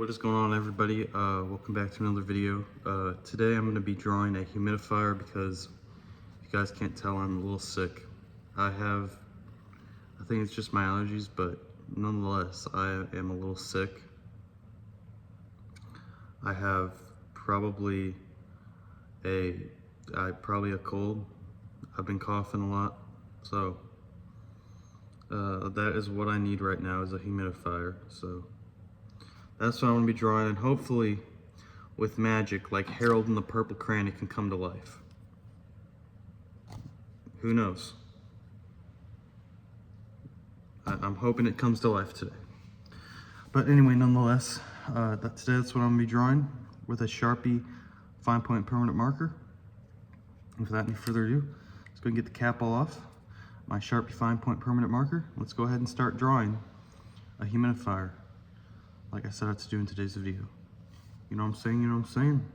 What is going on, everybody? Welcome back to another video. Today I'm going to be drawing a humidifier because if you guys can't tell, I'm a little sick. I think it's just my allergies, but nonetheless I am a little sick. I have probably a cold. I've been coughing a lot, so that is what I need right now, is a humidifier. So that's what I'm going to be drawing, and hopefully with magic, like Harold and the Purple Crayon, it can come to life. Who knows? I'm hoping it comes to life today. But anyway, nonetheless, that's what I'm going to be drawing with a Sharpie fine point permanent marker. And without any further ado, let's go and get the cap all off my Sharpie fine point permanent marker. Let's go ahead and start drawing a humidifier, like I set out to do in today's video. You know what I'm saying? You know what I'm saying?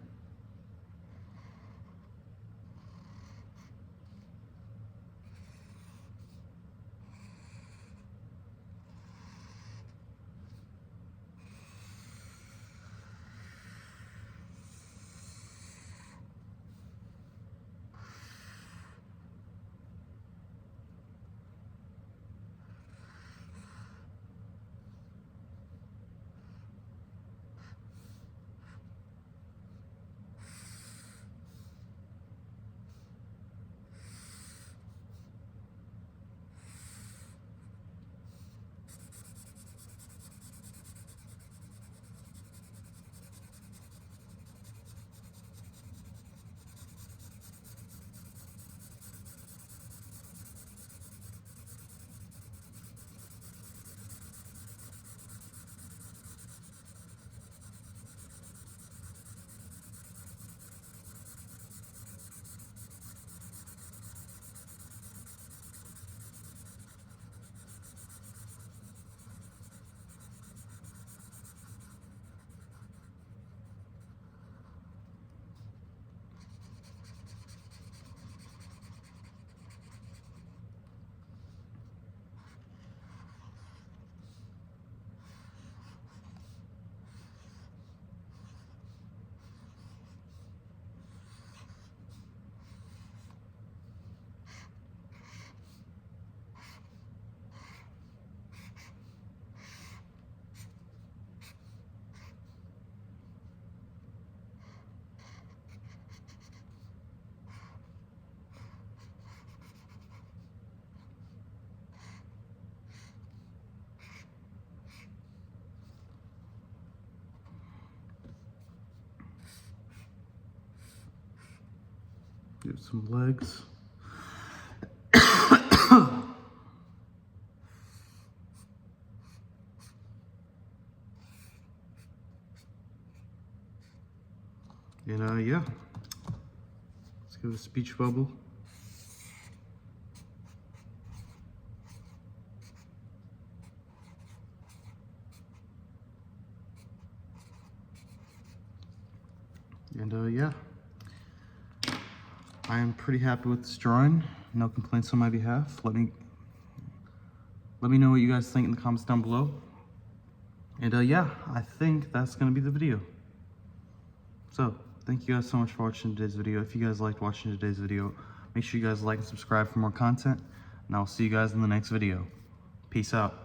Give some legs. And yeah, let's give it a speech bubble. And yeah, I am pretty happy with this drawing. No complaints on my behalf. Let me know what you guys think in the comments down below. And yeah, I think that's gonna be the video. So thank you guys so much for watching today's video. If you guys liked watching today's video, make sure you guys like and subscribe for more content, and I'll see you guys in the next video. Peace out.